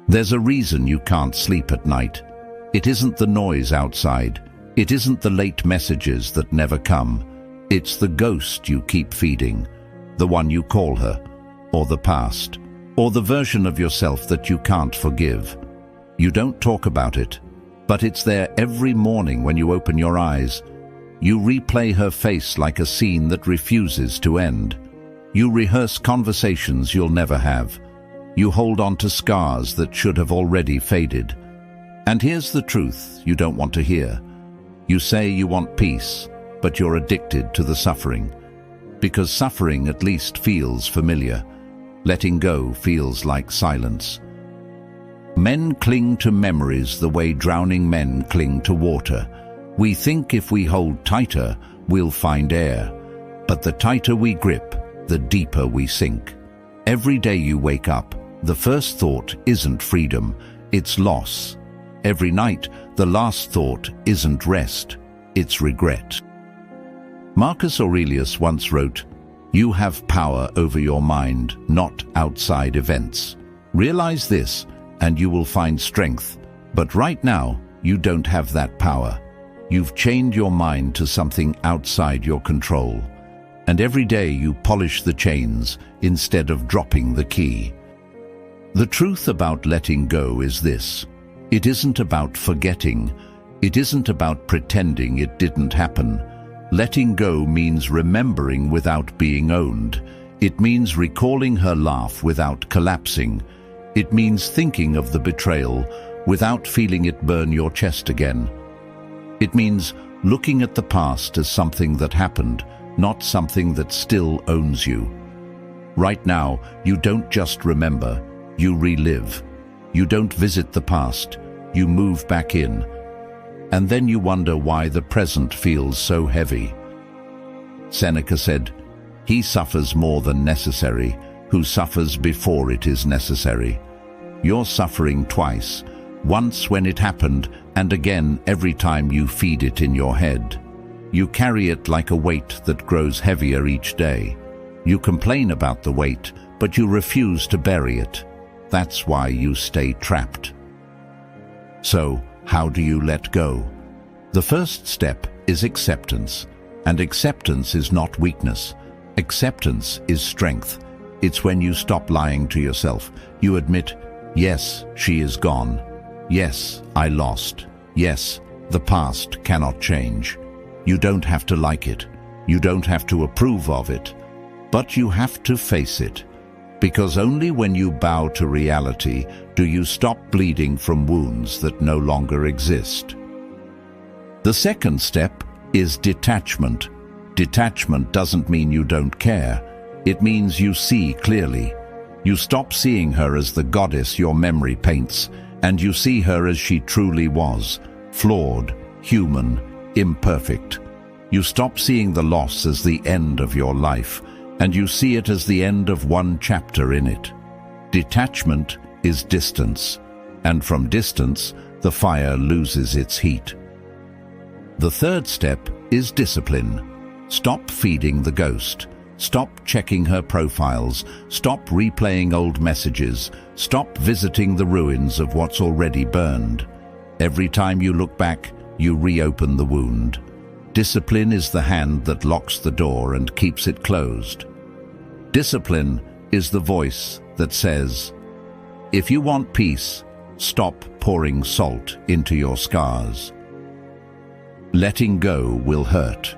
There's a reason you can't sleep at night. It isn't the noise outside. It isn't the late messages that never come. It's the ghost you keep feeding, the one you call her, or the past, or the version of yourself that you can't forgive. You don't talk about it, but it's there every morning when you open your eyes. You replay her face like a scene that refuses to end. You rehearse conversations you'll never have. You hold on to scars that should have already faded. And here's the truth you don't want to hear. You say you want peace, but you're addicted to the suffering. Because suffering at least feels familiar. Letting go feels like silence. Men cling to memories the way drowning men cling to water. We think if we hold tighter, we'll find air. But the tighter we grip, the deeper we sink. Every day you wake up, the first thought isn't freedom, it's loss. Every night, the last thought isn't rest, it's regret. Marcus Aurelius once wrote, "You have power over your mind, not outside events. Realize this, and you will find strength. But right now, you don't have that power. You've chained your mind to something outside your control. And every day you polish the chains instead of dropping the key." The truth about letting go is this. It isn't about forgetting. It isn't about pretending it didn't happen. Letting go means remembering without being owned. It means recalling her laugh without collapsing. It means thinking of the betrayal without feeling it burn your chest again. It means looking at the past as something that happened, not something that still owns you. Right now, you don't just remember, you relive. You don't visit the past, you move back in. And then you wonder why the present feels so heavy. Seneca said, "He suffers more than necessary, who suffers before it is necessary." You're suffering twice, once when it happened, and again every time you feed it in your head. You carry it like a weight that grows heavier each day. You complain about the weight, but you refuse to bury it. That's why you stay trapped. So, how do you let go? The first step is acceptance, and acceptance is not weakness. Acceptance is strength. It's when you stop lying to yourself. You admit, yes, she is gone. Yes, I lost. Yes, the past cannot change. You don't have to like it. You don't have to approve of it. But you have to face it. Because only when you bow to reality do you stop bleeding from wounds that no longer exist. The second step is detachment. Detachment doesn't mean you don't care. It means you see clearly. You stop seeing her as the goddess your memory paints, and you see her as she truly was, flawed, human, imperfect. You stop seeing the loss as the end of your life, and you see it as the end of one chapter in it. Detachment is distance, and from distance, the fire loses its heat. The third step is discipline. Stop feeding the ghost. Stop checking her profiles. Stop replaying old messages. Stop visiting the ruins of what's already burned. Every time you look back, you reopen the wound. Discipline is the hand that locks the door and keeps it closed. Discipline is the voice that says, if you want peace, stop pouring salt into your scars. Letting go will hurt.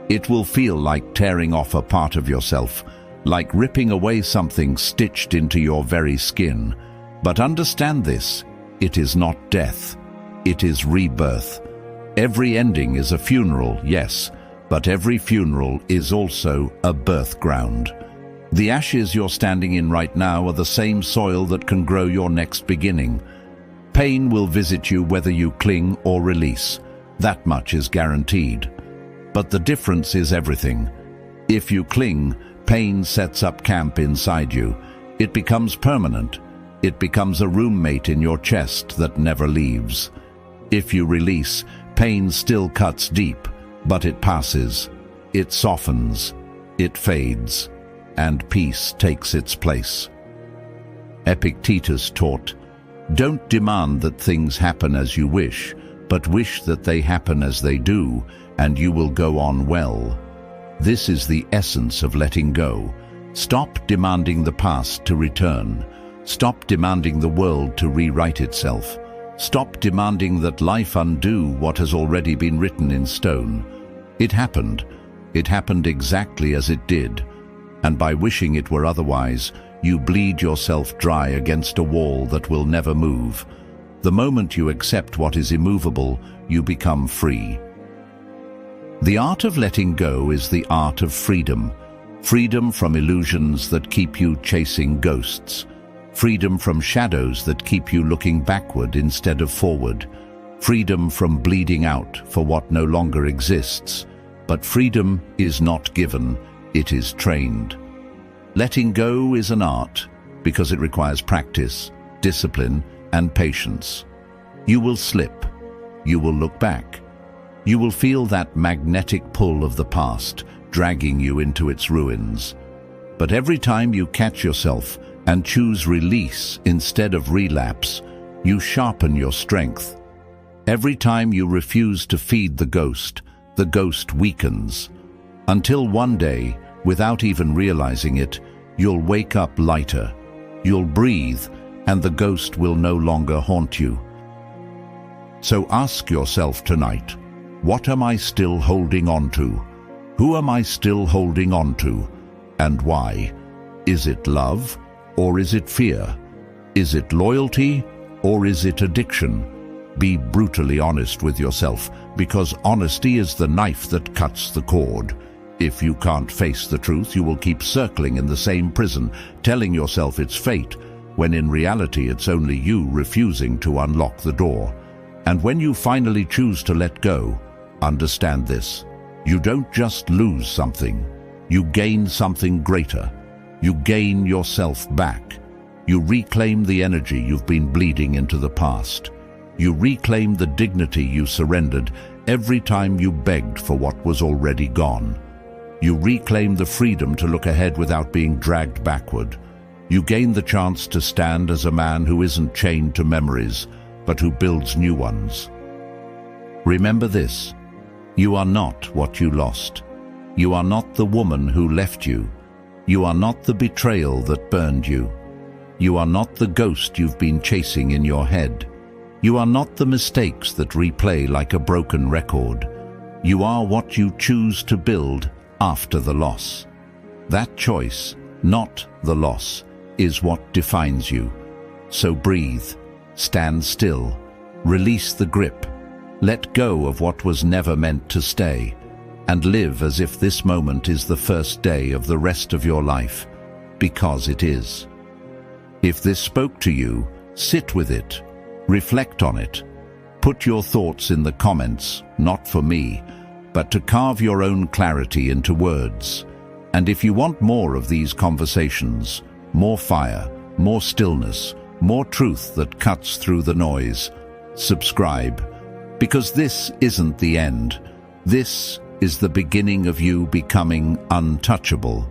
It will feel like tearing off a part of yourself, like ripping away something stitched into your very skin. But understand this, it is not death. It is rebirth. Every ending is a funeral, yes, but every funeral is also a birth ground. The ashes you're standing in right now are the same soil that can grow your next beginning. Pain will visit you whether you cling or release. That much is guaranteed. But the difference is everything. If you cling, pain sets up camp inside you. It becomes permanent. It becomes a roommate in your chest that never leaves. If you release, pain still cuts deep, but it passes. It softens. It fades. And peace takes its place. Epictetus taught, Don't demand that things happen as you wish, but wish that they happen as they do, and you will go on well. This is the essence of letting go. Stop demanding the past to return. Stop demanding the world to rewrite itself. Stop demanding that life undo what has already been written in stone. It happened. It happened exactly as it did. And by wishing it were otherwise, you bleed yourself dry against a wall that will never move. The moment you accept what is immovable, you become free. The art of letting go is the art of freedom. Freedom from illusions that keep you chasing ghosts. Freedom from shadows that keep you looking backward instead of forward. Freedom from bleeding out for what no longer exists. But freedom is not given, it is trained. Letting go is an art because it requires practice, discipline, and patience. You will slip. You will look back. You will feel that magnetic pull of the past, dragging you into its ruins. But every time you catch yourself and choose release instead of relapse, you sharpen your strength. Every time you refuse to feed the ghost weakens. Until one day, without even realizing it, you'll wake up lighter. You'll breathe, and the ghost will no longer haunt you. So ask yourself tonight, what am I still holding on to? Who am I still holding on to? And why? Is it love, or is it fear? Is it loyalty, or is it addiction? Be brutally honest with yourself, because honesty is the knife that cuts the cord. If you can't face the truth, you will keep circling in the same prison, telling yourself it's fate, when in reality it's only you refusing to unlock the door. And when you finally choose to let go, understand this. You don't just lose something, you gain something greater. You gain yourself back. You reclaim the energy you've been bleeding into the past. You reclaim the dignity you surrendered every time you begged for what was already gone. You reclaim the freedom to look ahead without being dragged backward. You gain the chance to stand as a man who isn't chained to memories, but who builds new ones. Remember this: you are not what you lost. You are not the woman who left you. You are not the betrayal that burned you. You are not the ghost you've been chasing in your head. You are not the mistakes that replay like a broken record. You are what you choose to build after the loss. That choice, not the loss, is what defines you. So breathe, stand still, release the grip, let go of what was never meant to stay, and live as if this moment is the first day of the rest of your life, because it is. If this spoke to you, sit with it, reflect on it. Put your thoughts in the comments, not for me, but to carve your own clarity into words. And if you want more of these conversations, more fire, more stillness, more truth that cuts through the noise, subscribe, because this isn't the end. This is the beginning of you becoming untouchable.